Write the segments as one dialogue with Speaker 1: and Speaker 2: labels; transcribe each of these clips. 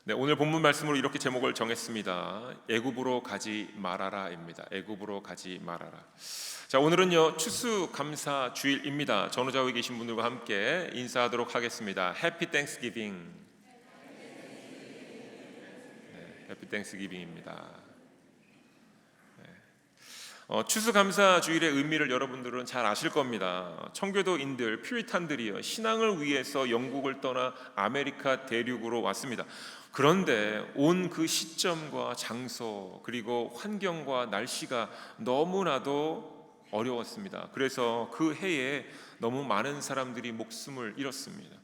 Speaker 1: 네, 오늘 본문 말씀으로 이렇게 제목을 정했습니다. 애굽으로 가지 말아라입니다. 애굽으로 가지 말아라. 자, 오늘은요 추수감사 주일입니다. 전후좌우에 계신 분들과 함께 인사하도록 하겠습니다. 해피 땡스기빙. 네, 해피 땡스기빙입니다. 추수감사 주일의 의미를 여러분들은 잘 아실 겁니다. 청교도인들, 퓨리탄들이요 신앙을 위해서 영국을 떠나 아메리카 대륙으로 왔습니다. 그런데 온 그 시점과 장소 그리고 환경과 날씨가 너무나도 어려웠습니다. 그래서 그 해에 너무 많은 사람들이 목숨을 잃었습니다.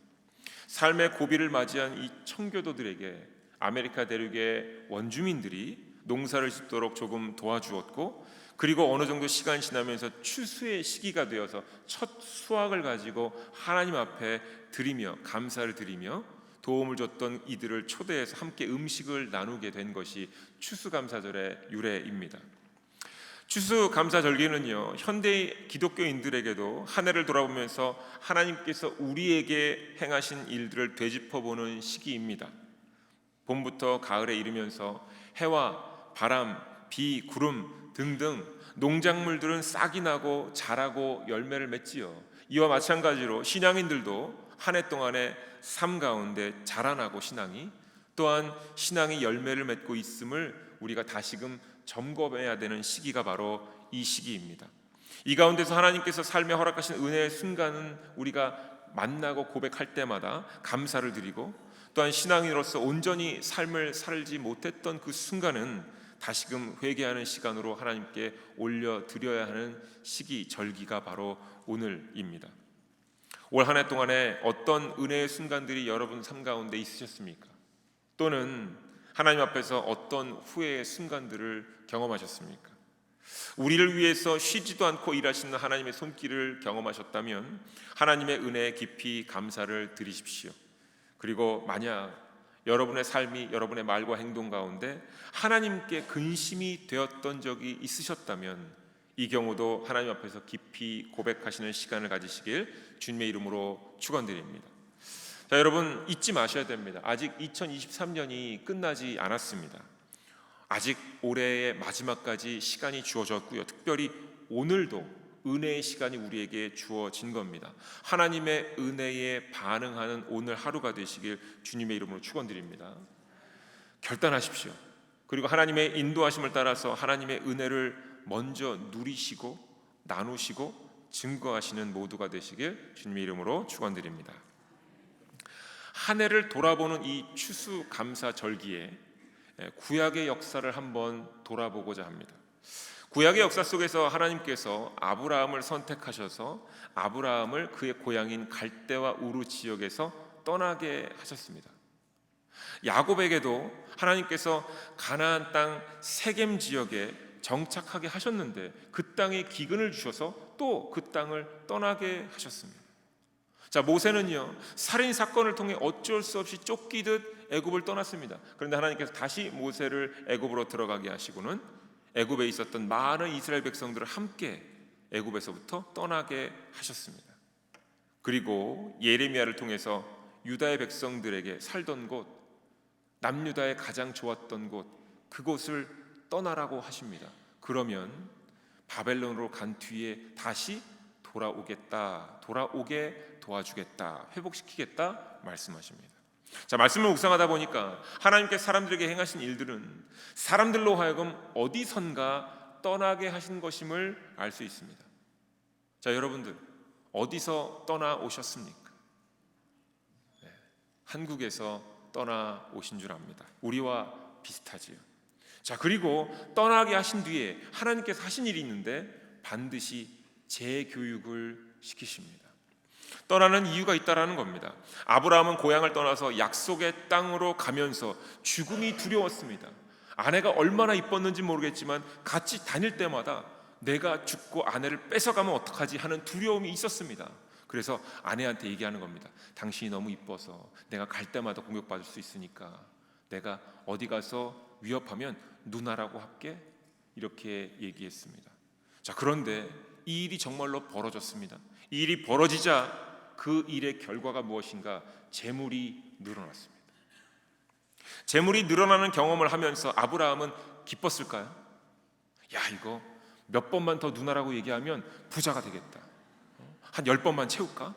Speaker 1: 삶의 고비를 맞이한 이 청교도들에게 아메리카 대륙의 원주민들이 농사를 짓도록 조금 도와주었고, 그리고 어느 정도 시간이 지나면서 추수의 시기가 되어서 첫 수확을 가지고 하나님 앞에 드리며 감사를 드리며 도움을 줬던 이들을 초대해서 함께 음식을 나누게 된 것이 추수감사절의 유래입니다. 추수감사절기는요 현대 기독교인들에게도 한 해를 돌아보면서 하나님께서 우리에게 행하신 일들을 되짚어보는 시기입니다. 봄부터 가을에 이르면서 해와 바람, 비, 구름 등등 농작물들은 싹이 나고 자라고 열매를 맺지요. 이와 마찬가지로 신앙인들도 한 해 동안의 삶 가운데 자라나고 또한 신앙이 열매를 맺고 있음을 우리가 다시금 점검해야 되는 시기가 바로 이 시기입니다. 이 가운데서 하나님께서 삶에 허락하신 은혜의 순간은 우리가 만나고 고백할 때마다 감사를 드리고, 또한 신앙인으로서 온전히 삶을 살지 못했던 그 순간은 다시금 회개하는 시간으로 하나님께 올려드려야 하는 시기, 절기가 바로 오늘입니다. 올 한 해 동안에 어떤 은혜의 순간들이 여러분 삶 가운데 있으셨습니까? 또는 하나님 앞에서 어떤 후회의 순간들을 경험하셨습니까? 우리를 위해서 쉬지도 않고 일하시는 하나님의 손길을 경험하셨다면 하나님의 은혜에 깊이 감사를 드리십시오. 그리고 만약 여러분의 삶이 여러분의 말과 행동 가운데 하나님께 근심이 되었던 적이 있으셨다면 이 경우도 하나님 앞에서 깊이 고백하시는 시간을 가지시길 주님의 이름으로 축원드립니다. 자, 여러분 잊지 마셔야 됩니다. 아직 2023년이 끝나지 않았습니다. 아직 올해의 마지막까지 시간이 주어졌고요. 특별히 오늘도 은혜의 시간이 우리에게 주어진 겁니다. 하나님의 은혜에 반응하는 오늘 하루가 되시길 주님의 이름으로 축원드립니다. 결단하십시오. 그리고 하나님의 인도하심을 따라서 하나님의 은혜를 먼저 누리시고 나누시고 증거하시는 모두가 되시길 주님의 이름으로 축원드립니다. 한 해를 돌아보는 이 추수감사절기에 구약의 역사를 한번 돌아보고자 합니다. 구약의 역사 속에서 하나님께서 아브라함을 선택하셔서 아브라함을 그의 고향인 갈대와 우르 지역에서 떠나게 하셨습니다. 야곱에게도 하나님께서 가나안 땅 세겜 지역에 정착하게 하셨는데 그 땅에 기근을 주셔서 또 그 땅을 떠나게 하셨습니다. 자, 모세는요 살인 사건을 통해 어쩔 수 없이 쫓기듯 애굽을 떠났습니다. 그런데 하나님께서 다시 모세를 애굽으로 들어가게 하시고는 애굽에 있었던 많은 이스라엘 백성들을 함께 애굽에서부터 떠나게 하셨습니다. 그리고 예레미야를 통해서 유다의 백성들에게 살던 곳, 남유다의 가장 좋았던 곳, 그곳을 떠나라고 하십니다. 그러면 바벨론으로 간 뒤에 다시 돌아오게 도와주겠다, 회복시키겠다 말씀하십니다. 자, 말씀을 묵상하다 보니까 하나님께 사람들에게 행하신 일들은 사람들로 하여금 어디선가 떠나게 하신 것임을 알 수 있습니다. 자, 여러분들 어디서 떠나오셨습니까? 네, 한국에서 떠나오신 줄 압니다. 우리와 비슷하지요. 자, 그리고 떠나게 하신 뒤에 하나님께서 하신 일이 있는데 반드시 재교육을 시키십니다. 떠나는 이유가 있다라는 겁니다. 아브라함은 고향을 떠나서 약속의 땅으로 가면서 죽음이 두려웠습니다. 아내가 얼마나 이뻤는지 모르겠지만 같이 다닐 때마다 내가 죽고 아내를 뺏어가면 어떡하지 하는 두려움이 있었습니다. 그래서 아내한테 얘기하는 겁니다. 당신이 너무 이뻐서 내가 갈 때마다 공격받을 수 있으니까 내가 어디 가서 위협하면 누나라고 할게, 이렇게 얘기했습니다. 자, 그런데 이 일이 정말로 벌어졌습니다. 이 일이 벌어지자 그 일의 결과가 무엇인가? 재물이 늘어났습니다. 재물이 늘어나는 경험을 하면서 아브라함은 기뻤을까요? 야, 이거 몇 번만 더 누나라고 얘기하면 부자가 되겠다. 한 10번만 채울까?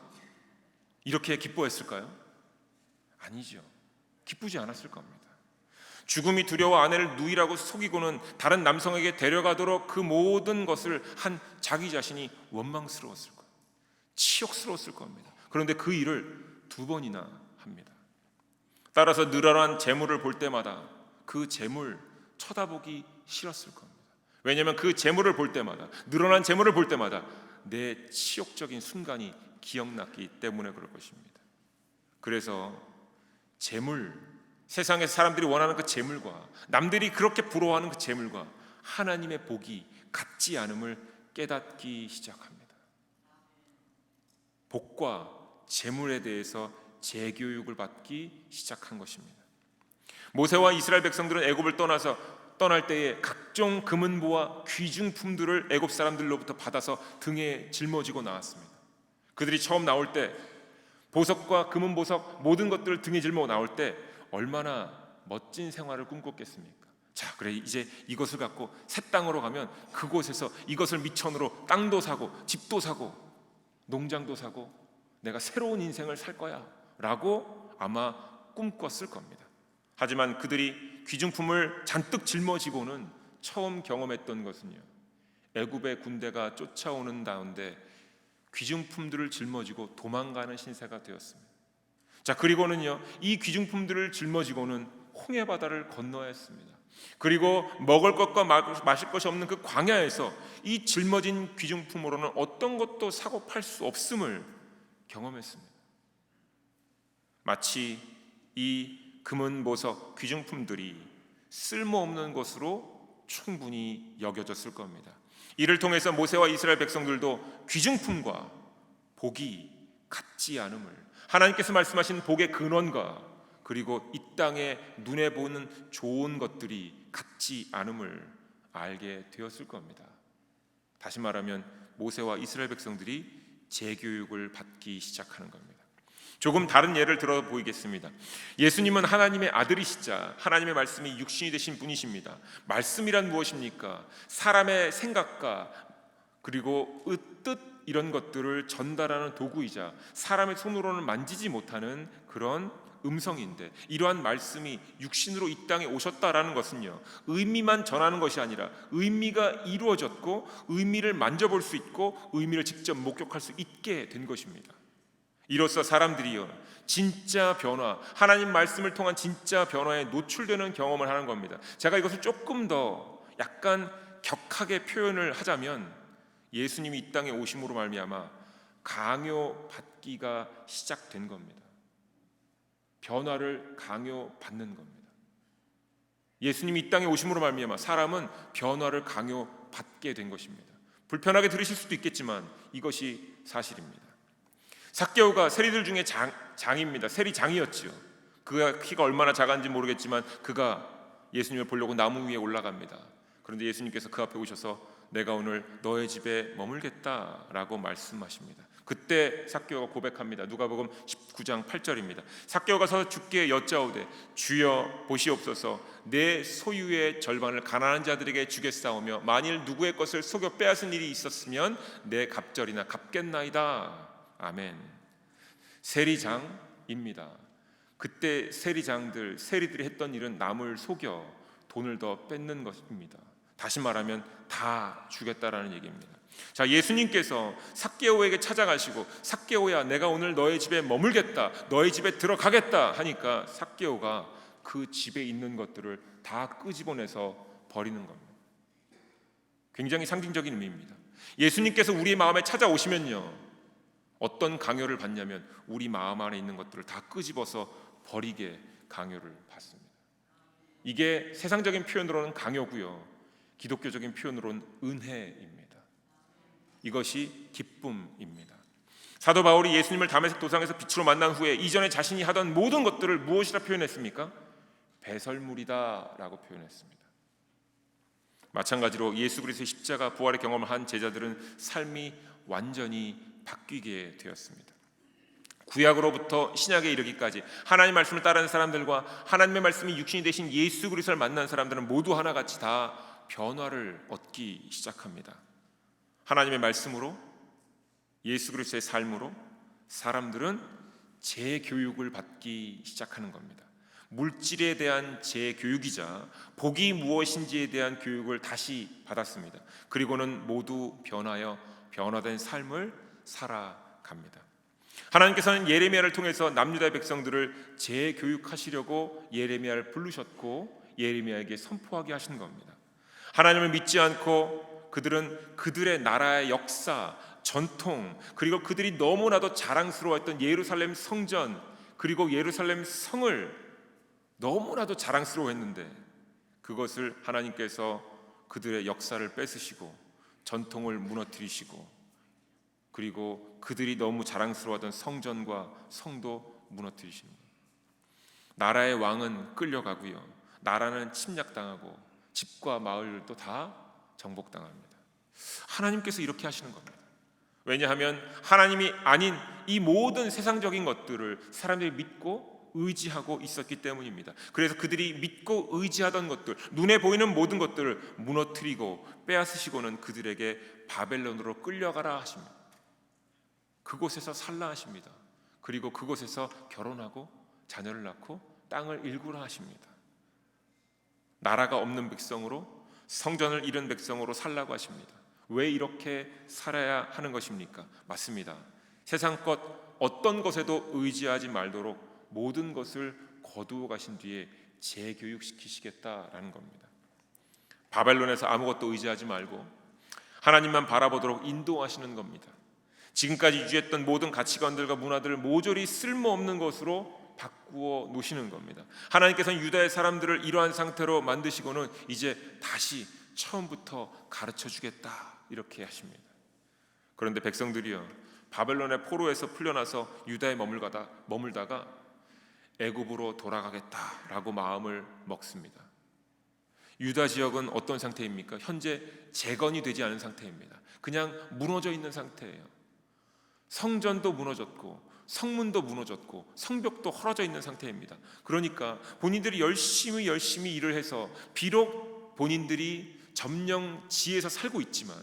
Speaker 1: 이렇게 기뻐했을까요? 아니죠. 기쁘지 않았을 겁니다. 죽음이 두려워 아내를 누이라고 속이고는 다른 남성에게 데려가도록 그 모든 것을 한 자기 자신이 원망스러웠을 거예요. 치욕스러웠을 겁니다. 그런데 그 일을 2번이나 합니다. 따라서 늘어난 재물을 볼 때마다 그 재물 쳐다보기 싫었을 겁니다. 왜냐하면 그 재물을 볼 때마다, 늘어난 재물을 볼 때마다 내 치욕적인 순간이 기억났기 때문에 그럴 것입니다. 그래서 재물, 세상에서 사람들이 원하는 그 재물과 남들이 그렇게 부러워하는 그 재물과 하나님의 복이 같지 않음을 깨닫기 시작합니다. 복과 재물에 대해서 재교육을 받기 시작한 것입니다. 모세와 이스라엘 백성들은 애굽을 떠날 때에 각종 금은보와 귀중품들을 애굽 사람들로부터 받아서 등에 짊어지고 나왔습니다. 그들이 처음 나올 때 보석과 금은보석 모든 것들을 등에 짊어 나올 때 얼마나 멋진 생활을 꿈꿨겠습니까? 자, 그래 이제 이것을 갖고 새 땅으로 가면 그곳에서 이것을 미천으로 땅도 사고 집도 사고 농장도 사고 내가 새로운 인생을 살 거야 라고 아마 꿈꿨을 겁니다. 하지만 그들이 귀중품을 잔뜩 짊어지고는 처음 경험했던 것은요, 애굽의 군대가 쫓아오는 가운데 귀중품들을 жил머지고 도망가는 신세가 되었습니다. 자, 그리고는요, 이 귀중품들을 짊어지고는 홍해바다를 건너야 했습니다. 그리고 먹을 것과 마실 것이 없는 그 광야에서 이 짊어진 귀중품으로는 어떤 것도 사고 팔 수 없음을 경험했습니다. 마치 이 금은 보석 귀중품들이 쓸모없는 것으로 충분히 여겨졌을 겁니다. 이를 통해서 모세와 이스라엘 백성들도 귀중품과 복이 같지 않음을, 하나님께서 말씀하신 복의 근원과 그리고 이 땅에 눈에 보는 좋은 것들이 같지 않음을 알게 되었을 겁니다. 다시 말하면 모세와 이스라엘 백성들이 재교육을 받기 시작하는 겁니다. 조금 다른 예를 들어 보이겠습니다. 예수님은 하나님의 아들이시자 하나님의 말씀이 육신이 되신 분이십니다. 말씀이란 무엇입니까? 사람의 생각과 그리고 뜻 이런 것들을 전달하는 도구이자 사람의 손으로는 만지지 못하는 그런 음성인데, 이러한 말씀이 육신으로 이 땅에 오셨다라는 것은요, 의미만 전하는 것이 아니라 의미가 이루어졌고 의미를 만져볼 수 있고 의미를 직접 목격할 수 있게 된 것입니다. 이로써 사람들이요, 진짜 변화, 하나님 말씀을 통한 진짜 변화에 노출되는 경험을 하는 겁니다. 제가 이것을 조금 더 약간 격하게 표현을 하자면 예수님이 이 땅에 오심으로 말미암아 강요받기가 시작된 겁니다. 변화를 강요받는 겁니다. 예수님이 이 땅에 오심으로 말미암아 사람은 변화를 강요받게 된 것입니다. 불편하게 들으실 수도 있겠지만 이것이 사실입니다. 삭개오가 세리들 중에 장입니다. 세리장이었죠. 그가 키가 얼마나 작은지 모르겠지만 그가 예수님을 보려고 나무 위에 올라갑니다. 그런데 예수님께서 그 앞에 오셔서 내가 오늘 너의 집에 머물겠다라고 말씀하십니다. 그때 삭개오가 고백합니다. 누가복음 19장 8절입니다. 삭개오가 서서 주께 여짜오되 주여 보시옵소서, 내 소유의 절반을 가난한 자들에게 주겠사오며 만일 누구의 것을 속여 빼앗은 일이 있었으면 내 갑절이나 갚겠나이다. 아멘. 세리장입니다. 그때 세리들이 했던 일은 남을 속여 돈을 더 뺏는 것입니다. 다시 말하면 다 주겠다라는 얘기입니다. 자, 예수님께서 삭개오에게 찾아가시고 삭개오야, 내가 오늘 너의 집에 머물겠다, 너의 집에 들어가겠다 하니까 삭개오가 그 집에 있는 것들을 다 끄집어내서 버리는 겁니다. 굉장히 상징적인 의미입니다. 예수님께서 우리 마음에 찾아오시면요, 어떤 강요를 받냐면 우리 마음 안에 있는 것들을 다 끄집어서 버리게 강요를 받습니다. 이게 세상적인 표현으로는 강요고요, 기독교적인 표현으로는 은혜입니다. 이것이 기쁨입니다. 사도 바울이 예수님을 다메섹 도상에서 빛으로 만난 후에 이전에 자신이 하던 모든 것들을 무엇이라 표현했습니까? 배설물이다 라고 표현했습니다. 마찬가지로 예수 그리스도의 십자가 부활의 경험을 한 제자들은 삶이 완전히 바뀌게 되었습니다. 구약으로부터 신약에 이르기까지 하나님의 말씀을 따르는 사람들과 하나님의 말씀이 육신이 되신 예수 그리스도를 만난 사람들은 모두 하나같이 다 변화를 얻기 시작합니다. 하나님의 말씀으로, 예수 그리스도의 삶으로 사람들은 재교육을 받기 시작하는 겁니다. 물질에 대한 재교육이자 복이 무엇인지에 대한 교육을 다시 받았습니다. 그리고는 모두 변화된 삶을 살아갑니다. 하나님께서는 예레미야를 통해서 남유다의 백성들을 재교육하시려고 예레미야를 부르셨고 예레미야에게 선포하게 하신 겁니다. 하나님을 믿지 않고 그들은 그들의 나라의 역사, 전통, 그리고 그들이 너무나도 자랑스러워했던 예루살렘 성전, 그리고 예루살렘 성을 너무나도 자랑스러워했는데 그것을 하나님께서 그들의 역사를 뺏으시고 전통을 무너뜨리시고 그리고 그들이 너무 자랑스러워하던 성전과 성도 무너뜨리시는 거예요. 나라의 왕은 끌려가고요, 나라는 침략당하고 집과 마을도 다 정복당합니다. 하나님께서 이렇게 하시는 겁니다. 왜냐하면 하나님이 아닌 이 모든 세상적인 것들을 사람들이 믿고 의지하고 있었기 때문입니다. 그래서 그들이 믿고 의지하던 것들, 눈에 보이는 모든 것들을 무너뜨리고 빼앗으시고는 그들에게 바벨론으로 끌려가라 하십니다. 그곳에서 살라 하십니다. 그리고 그곳에서 결혼하고 자녀를 낳고 땅을 일구라 하십니다. 나라가 없는 백성으로, 성전을 잃은 백성으로 살라고 하십니다. 왜 이렇게 살아야 하는 것입니까? 맞습니다. 세상 것 어떤 것에도 의지하지 말도록 모든 것을 거두어 가신 뒤에 재교육시키시겠다라는 겁니다. 바벨론에서 아무것도 의지하지 말고 하나님만 바라보도록 인도하시는 겁니다. 지금까지 유지했던 모든 가치관들과 문화들을 모조리 쓸모없는 것으로 바꾸어 놓으시는 겁니다. 하나님께서는 유다의 사람들을 이러한 상태로 만드시고는 이제 다시 처음부터 가르쳐 주겠다 이렇게 하십니다. 그런데 백성들이요, 바벨론의 포로에서 풀려나서 유다에 머물다가 애굽으로 돌아가겠다라고 마음을 먹습니다. 유다 지역은 어떤 상태입니까? 현재 재건이 되지 않은 상태입니다. 그냥 무너져 있는 상태예요. 성전도 무너졌고 성문도 무너졌고 성벽도 헐어져 있는 상태입니다. 그러니까 본인들이 열심히 일을 해서 비록 본인들이 점령지에서 살고 있지만,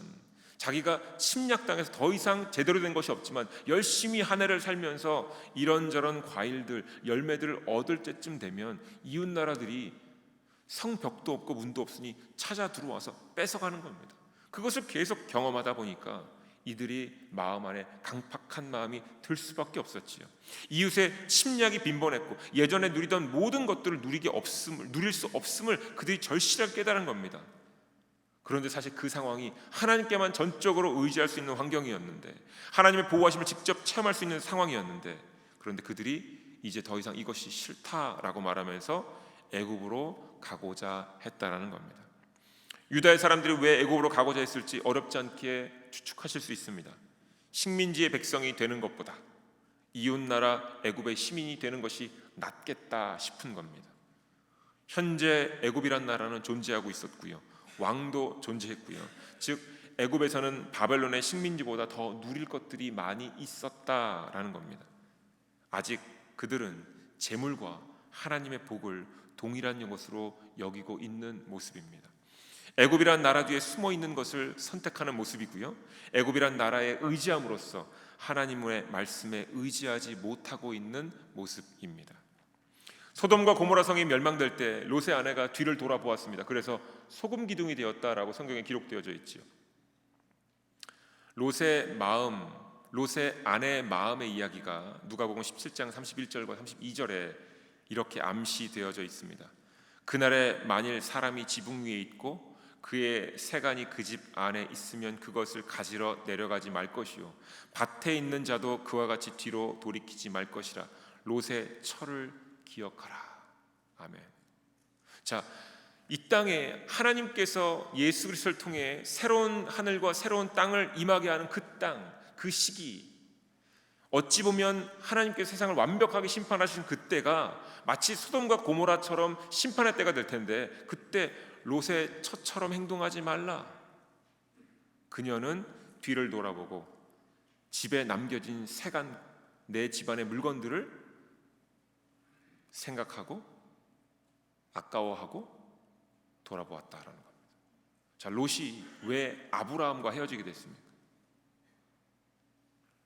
Speaker 1: 자기가 침략당해서 더 이상 제대로 된 것이 없지만 열심히 한 해를 살면서 이런저런 과일들, 열매들을 얻을 때쯤 되면 이웃 나라들이 성벽도 없고 문도 없으니 찾아 들어와서 뺏어가는 겁니다. 그것을 계속 경험하다 보니까 이들이 마음 안에 강팍한 마음이 들 수밖에 없었지요. 이웃의 침략이 빈번했고 예전에 누리던 모든 것들을 누릴 수 없음을 그들이 절실하게 깨달은 겁니다. 그런데 사실 그 상황이 하나님께만 전적으로 의지할 수 있는 환경이었는데, 하나님의 보호하심을 직접 체험할 수 있는 상황이었는데, 그런데 그들이 이제 더 이상 이것이 싫다라고 말하면서 애굽으로 가고자 했다라는 겁니다. 유다의 사람들이 왜 애굽으로 가고자 했을지 어렵지 않게 추측하실 수 있습니다. 식민지의 백성이 되는 것보다 이웃나라 애굽의 시민이 되는 것이 낫겠다 싶은 겁니다. 현재 애굽이란 나라는 존재하고 있었고요, 왕도 존재했고요. 즉 애굽에서는 바벨론의 식민지보다 더 누릴 것들이 많이 있었다라는 겁니다. 아직 그들은 재물과 하나님의 복을 동일한 것으로 여기고 있는 모습입니다. 애굽이란 나라 뒤에 숨어 있는 것을 선택하는 모습이고요, 애굽이란 나라에 의지함으로써 하나님의 말씀에 의지하지 못하고 있는 모습입니다. 소돔과 고모라 성이 멸망될 때 롯의 아내가 뒤를 돌아보았습니다. 그래서 소금 기둥이 되었다라고 성경에 기록되어져 있지요. 롯의 아내의 마음의 이야기가 누가복음 17장 31절과 32절에 이렇게 암시되어져 있습니다. 그날에 만일 사람이 지붕 위에 있고 그의 세간이 그 집 안에 있으면 그것을 가지러 내려가지 말 것이요, 밭에 있는 자도 그와 같이 뒤로 돌이키지 말 것이라. 롯의 철을 기억하라. 아멘. 자, 이 땅에 하나님께서 예수 그리스도를 통해 새로운 하늘과 새로운 땅을 임하게 하는 그 땅, 그 시기, 어찌 보면 하나님께서 세상을 완벽하게 심판하신 그때가 마치 소돔과 고모라처럼 심판의 때가 될 텐데, 그때 롯의 처처럼 행동하지 말라. 그녀는 뒤를 돌아보고 집에 남겨진 세간 내 집안의 물건들을 생각하고 아까워하고 돌아보았다라는 겁니다. 자, 롯이 왜 아브라함과 헤어지게 됐습니까?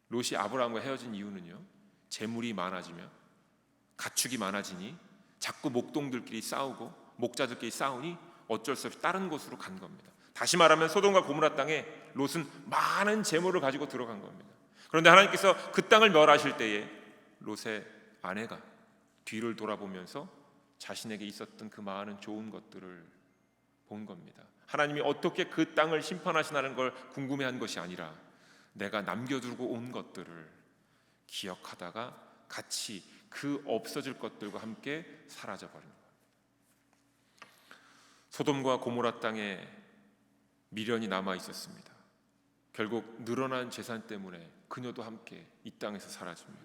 Speaker 1: 롯이 아브라함과 헤어진 이유는요, 재물이 많아지며 가축이 많아지니 자꾸 목동들끼리 싸우고 목자들끼리 싸우니 어쩔 수 없이 다른 곳으로 간 겁니다. 다시 말하면 소돔과 고모라 땅에 롯은 많은 재물을 가지고 들어간 겁니다. 그런데 하나님께서 그 땅을 멸하실 때에 롯의 아내가 뒤를 돌아보면서 자신에게 있었던 그 많은 좋은 것들을 본 겁니다. 하나님이 어떻게 그 땅을 심판하시나는 걸 궁금해한 것이 아니라 내가 남겨두고 온 것들을 기억하다가 같이 그 없어질 것들과 함께 사라져버린 거예요. 소돔과 고모라 땅에 미련이 남아 있었습니다. 결국 늘어난 재산 때문에 그녀도 함께 이 땅에서 사라집니다.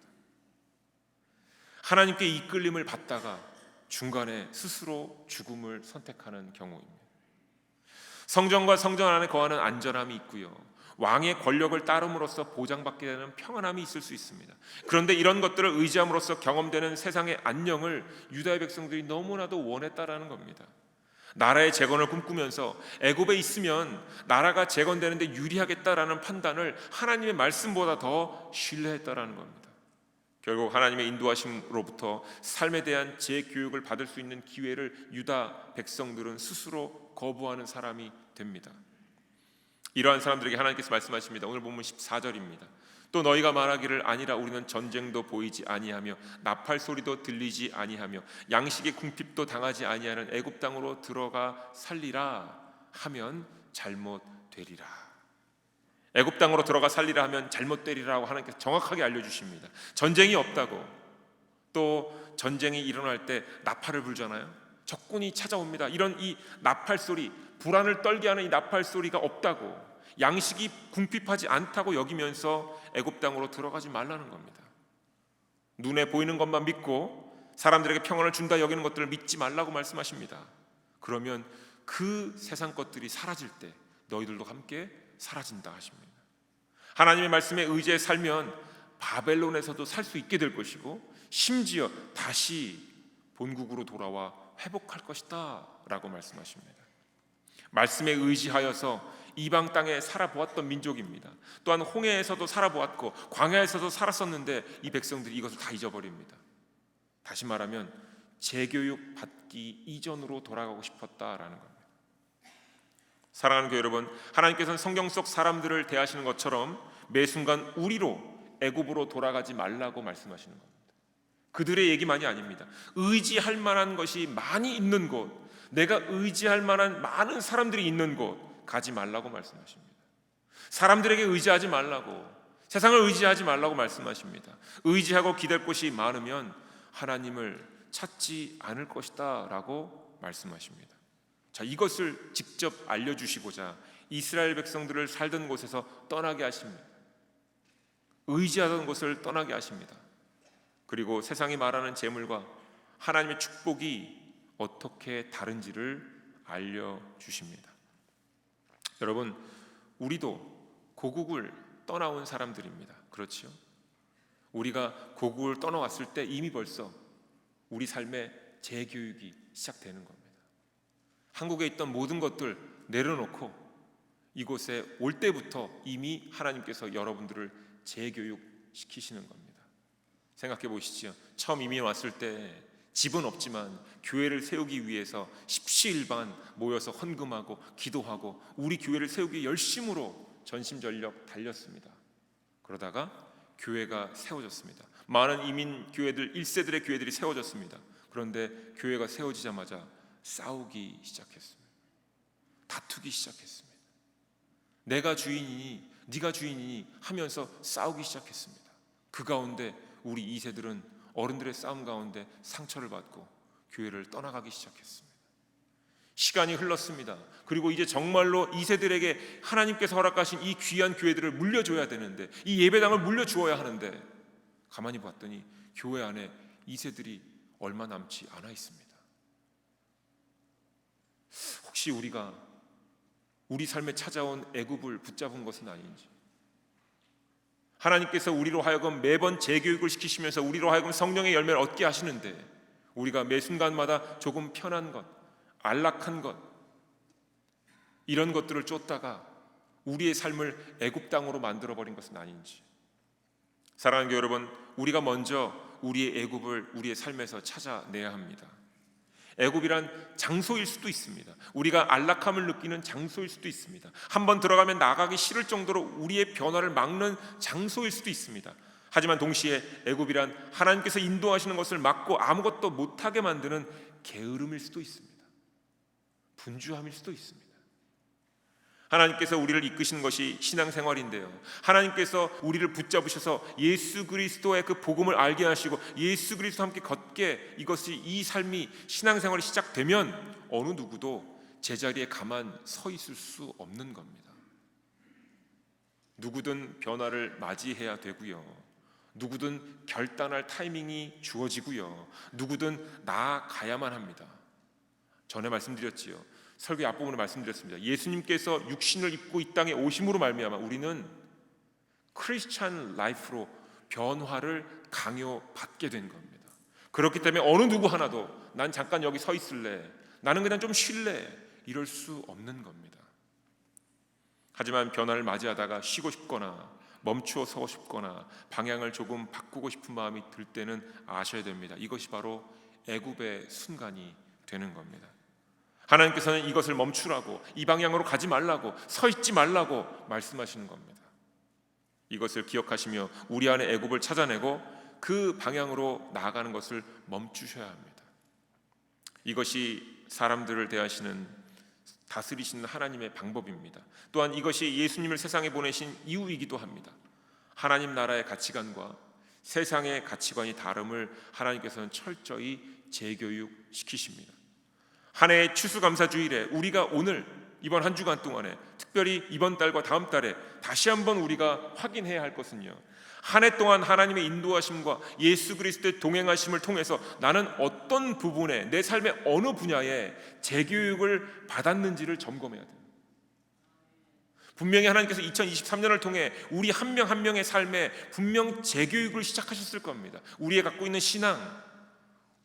Speaker 1: 하나님께 이끌림을 받다가 중간에 스스로 죽음을 선택하는 경우입니다. 성전과 성전 안에 거하는 안전함이 있고요, 왕의 권력을 따름으로써 보장받게 되는 평안함이 있을 수 있습니다. 그런데 이런 것들을 의지함으로써 경험되는 세상의 안녕을 유다의 백성들이 너무나도 원했다라는 겁니다. 나라의 재건을 꿈꾸면서 애굽에 있으면 나라가 재건되는데 유리하겠다라는 판단을 하나님의 말씀보다 더 신뢰했다라는 겁니다. 결국 하나님의 인도하심으로부터 삶에 대한 재교육을 받을 수 있는 기회를 유다 백성들은 스스로 거부하는 사람이 됩니다. 이러한 사람들에게 하나님께서 말씀하십니다. 오늘 본문 14절입니다. 또 너희가 말하기를 아니라 우리는 전쟁도 보이지 아니하며 나팔 소리도 들리지 아니하며 양식의 궁핍도 당하지 아니하는 애굽 땅으로 들어가 살리라 하면 잘못되리라. 애굽 땅으로 들어가 살리라 하면 잘못되리라고 하나님께서 정확하게 알려주십니다. 전쟁이 없다고, 또 전쟁이 일어날 때 나팔을 불잖아요. 적군이 찾아옵니다. 이런 이 나팔 소리, 불안을 떨게 하는 이 나팔 소리가 없다고, 양식이 궁핍하지 않다고 여기면서 애굽 땅으로 들어가지 말라는 겁니다. 눈에 보이는 것만 믿고 사람들에게 평안을 준다 여기는 것들을 믿지 말라고 말씀하십니다. 그러면 그 세상 것들이 사라질 때 너희들도 함께 사라진다 하십니다. 하나님의 말씀에 의지해 살면 바벨론에서도 살 수 있게 될 것이고 심지어 다시 본국으로 돌아와 회복할 것이다 라고 말씀하십니다. 말씀에 의지하여서 이방 땅에 살아보았던 민족입니다. 또한 홍해에서도 살아보았고 광야에서도 살았었는데 이 백성들이 이것을 다 잊어버립니다. 다시 말하면 재교육 받기 이전으로 돌아가고 싶었다라는 겁니다. 사랑하는 교회 여러분, 하나님께서는 성경 속 사람들을 대하시는 것처럼 매 순간 우리로 애굽으로 돌아가지 말라고 말씀하시는 겁니다. 그들의 얘기만이 아닙니다. 의지할 만한 것이 많이 있는 곳, 내가 의지할 만한 많은 사람들이 있는 곳 가지 말라고 말씀하십니다. 사람들에게 의지하지 말라고, 세상을 의지하지 말라고 말씀하십니다. 의지하고 기댈 곳이 많으면 하나님을 찾지 않을 것이다 라고 말씀하십니다. 자, 이것을 직접 알려주시고자 이스라엘 백성들을 살던 곳에서 떠나게 하십니다. 의지하던 곳을 떠나게 하십니다. 그리고 세상이 말하는 재물과 하나님의 축복이 어떻게 다른지를 알려주십니다. 여러분, 우리도 고국을 떠나온 사람들입니다. 그렇지요? 우리가 고국을 떠나왔을 때 이미 벌써 우리 삶의 재교육이 시작되는 겁니다. 한국에 있던 모든 것들 내려놓고 이곳에 올 때부터 이미 하나님께서 여러분들을 재교육시키시는 겁니다. 생각해 보시죠. 처음 이민 왔을 때 집은 없지만 교회를 세우기 위해서 십시일반 모여서 헌금하고 기도하고 우리 교회를 세우기 위해 열심으로 전심전력 달렸습니다. 그러다가 교회가 세워졌습니다. 많은 이민 교회들, 1세들의 교회들이 세워졌습니다. 그런데 교회가 세워지자마자 싸우기 시작했습니다. 다투기 시작했습니다. 내가 주인이니 네가 주인이니 하면서 싸우기 시작했습니다. 그 가운데 우리 2세들은 어른들의 싸움 가운데 상처를 받고 교회를 떠나가기 시작했습니다. 시간이 흘렀습니다. 그리고 이제 정말로 2세들에게 하나님께서 허락하신 이 귀한 교회들을 물려줘야 되는데, 이 예배당을 물려주어야 하는데, 가만히 봤더니 교회 안에 2세들이 얼마 남지 않아 있습니다. 혹시 우리가 우리 삶에 찾아온 애굽을 붙잡은 것은 아닌지, 하나님께서 우리로 하여금 매번 재교육을 시키시면서 우리로 하여금 성령의 열매를 얻게 하시는데 우리가 매 순간마다 조금 편한 것, 안락한 것, 이런 것들을 쫓다가 우리의 삶을 애굽 땅으로 만들어버린 것은 아닌지. 사랑하는 교회 여러분, 우리가 먼저 우리의 애굽을 우리의 삶에서 찾아내야 합니다. 애굽이란 장소일 수도 있습니다. 우리가 안락함을 느끼는 장소일 수도 있습니다. 한번 들어가면 나가기 싫을 정도로 우리의 변화를 막는 장소일 수도 있습니다. 하지만 동시에 애굽이란 하나님께서 인도하시는 것을 막고 아무것도 못하게 만드는 게으름일 수도 있습니다. 분주함일 수도 있습니다. 하나님께서 우리를 이끄시는 것이 신앙생활인데요, 하나님께서 우리를 붙잡으셔서 예수 그리스도의 그 복음을 알게 하시고 예수 그리스도와 함께 걷게, 이 삶이 신앙생활이 시작되면 어느 누구도 제자리에 가만 서 있을 수 없는 겁니다. 누구든 변화를 맞이해야 되고요, 누구든 결단할 타이밍이 주어지고요, 누구든 나아가야만 합니다. 전에 말씀드렸지요, 설교의 앞부분에 말씀드렸습니다. 예수님께서 육신을 입고 이 땅에 오심으로 말미암아 우리는 크리스찬 라이프로 변화를 강요받게 된 겁니다. 그렇기 때문에 어느 누구 하나도 난 잠깐 여기 서 있을래, 나는 그냥 좀 쉴래, 이럴 수 없는 겁니다. 하지만 변화를 맞이하다가 쉬고 싶거나 멈추어 서고 싶거나 방향을 조금 바꾸고 싶은 마음이 들 때는 아셔야 됩니다. 이것이 바로 애굽의 순간이 되는 겁니다. 하나님께서는 이것을 멈추라고, 이 방향으로 가지 말라고, 서 있지 말라고 말씀하시는 겁니다. 이것을 기억하시며 우리 안에 애굽을 찾아내고 그 방향으로 나아가는 것을 멈추셔야 합니다. 이것이 사람들을 대하시는, 다스리시는 하나님의 방법입니다. 또한 이것이 예수님을 세상에 보내신 이유이기도 합니다. 하나님 나라의 가치관과 세상의 가치관이 다름을 하나님께서는 철저히 재교육시키십니다. 한 해의 추수감사주일에 우리가 오늘 이번 한 주간 동안에, 특별히 이번 달과 다음 달에 다시 한번 우리가 확인해야 할 것은요, 한 해 동안 하나님의 인도하심과 예수 그리스도의 동행하심을 통해서 나는 어떤 부분에, 내 삶의 어느 분야에 재교육을 받았는지를 점검해야 돼요. 분명히 하나님께서 2023년을 통해 우리 한 명 한 명의 삶에 분명 재교육을 시작하셨을 겁니다. 우리의 갖고 있는 신앙,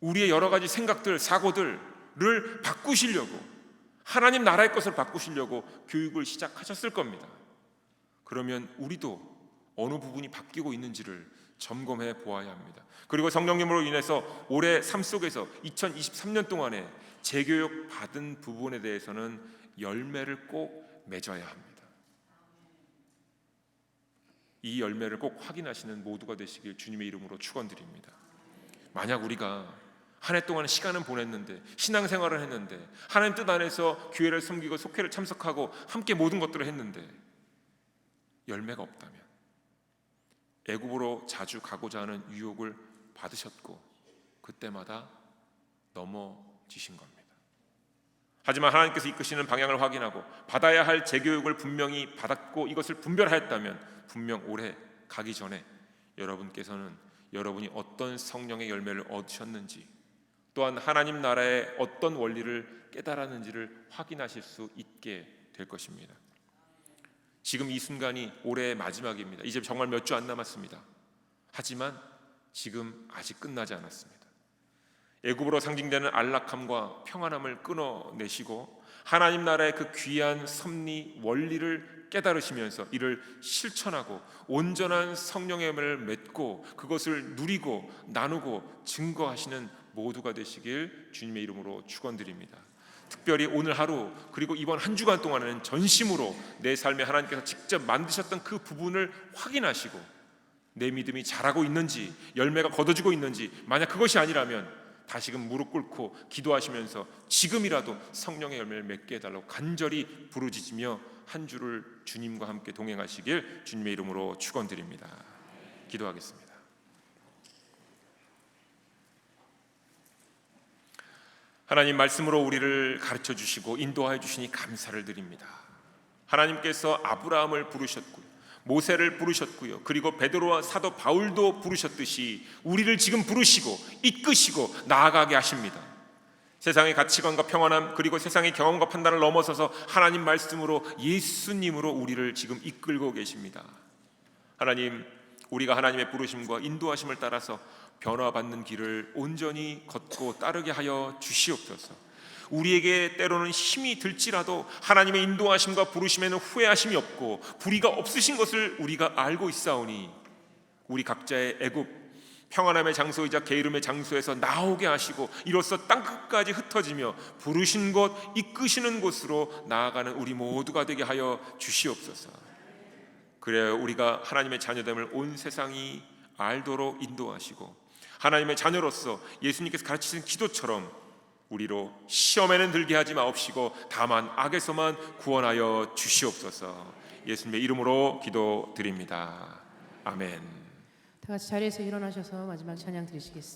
Speaker 1: 우리의 여러 가지 생각들, 사고들을 바꾸시려고, 하나님 나라의 것을 바꾸시려고 교육을 시작하셨을 겁니다. 그러면 우리도 어느 부분이 바뀌고 있는지를 점검해 보아야 합니다. 그리고 성령님으로 인해서 올해 삶 속에서 2023년 동안에 재교육 받은 부분에 대해서는 열매를 꼭 맺어야 합니다. 이 열매를 꼭 확인하시는 모두가 되시길 주님의 이름으로 축원드립니다. 만약 우리가 한 해 동안 시간은 보냈는데, 신앙생활을 했는데, 하나님 뜻 안에서 교회를 섬기고 속회를 참석하고 함께 모든 것들을 했는데 열매가 없다면 애굽으로 자주 가고자 하는 유혹을 받으셨고 그때마다 넘어지신 겁니다. 하지만 하나님께서 이끄시는 방향을 확인하고 받아야 할 재교육을 분명히 받았고 이것을 분별하였다면 분명 올해 가기 전에 여러분께서는 여러분이 어떤 성령의 열매를 얻으셨는지, 또한 하나님 나라의 어떤 원리를 깨달았는지를 확인하실 수 있게 될 것입니다. 지금 이 순간이 올해의 마지막입니다. 이제 정말 몇 주 안 남았습니다. 하지만 지금 아직 끝나지 않았습니다. 애굽으로 상징되는 안락함과 평안함을 끊어내시고 하나님 나라의 그 귀한 섭리 원리를 깨달으시면서 이를 실천하고 온전한 성령의 열매를 맺고 그것을 누리고 나누고 증거하시는 모두가 되시길 주님의 이름으로 축원드립니다. 특별히 오늘 하루 그리고 이번 한 주간 동안에는 전심으로 내 삶에 하나님께서 직접 만드셨던 그 부분을 확인하시고 내 믿음이 자라고 있는지, 열매가 거둬지고 있는지, 만약 그것이 아니라면 다시금 무릎 꿇고 기도하시면서 지금이라도 성령의 열매를 맺게 해달라고 간절히 부르짖으며 한 주를 주님과 함께 동행하시길 주님의 이름으로 축원드립니다. 기도하겠습니다. 하나님, 말씀으로 우리를 가르쳐 주시고 인도하여 주시니 감사를 드립니다. 하나님께서 아브라함을 부르셨고요, 모세를 부르셨고요, 그리고 베드로와 사도 바울도 부르셨듯이 우리를 지금 부르시고 이끄시고 나아가게 하십니다. 세상의 가치관과 평안함 그리고 세상의 경험과 판단을 넘어서서 하나님 말씀으로, 예수님으로 우리를 지금 이끌고 계십니다. 하나님, 우리가 하나님의 부르심과 인도하심을 따라서 변화받는 길을 온전히 걷고 따르게 하여 주시옵소서. 우리에게 때로는 힘이 들지라도 하나님의 인도하심과 부르심에는 후회하심이 없고 불의가 없으신 것을 우리가 알고 있사오니 우리 각자의 애굽 평안함의 장소이자 게으름의 장소에서 나오게 하시고 이로써 땅끝까지 흩어지며 부르신 곳 이끄시는 곳으로 나아가는 우리 모두가 되게 하여 주시옵소서. 그래야 우리가 하나님의 자녀됨을 온 세상이 알도록 인도하시고 하나님의 자녀로서 예수님께서 가르치신 기도처럼 우리로 시험에는 들게 하지 마옵시고 다만 악에서만 구원하여 주시옵소서. 예수님의 이름으로 기도드립니다. 아멘.
Speaker 2: 다 같이 자리에서 일어나셔서 마지막 찬양 드리시겠습니다.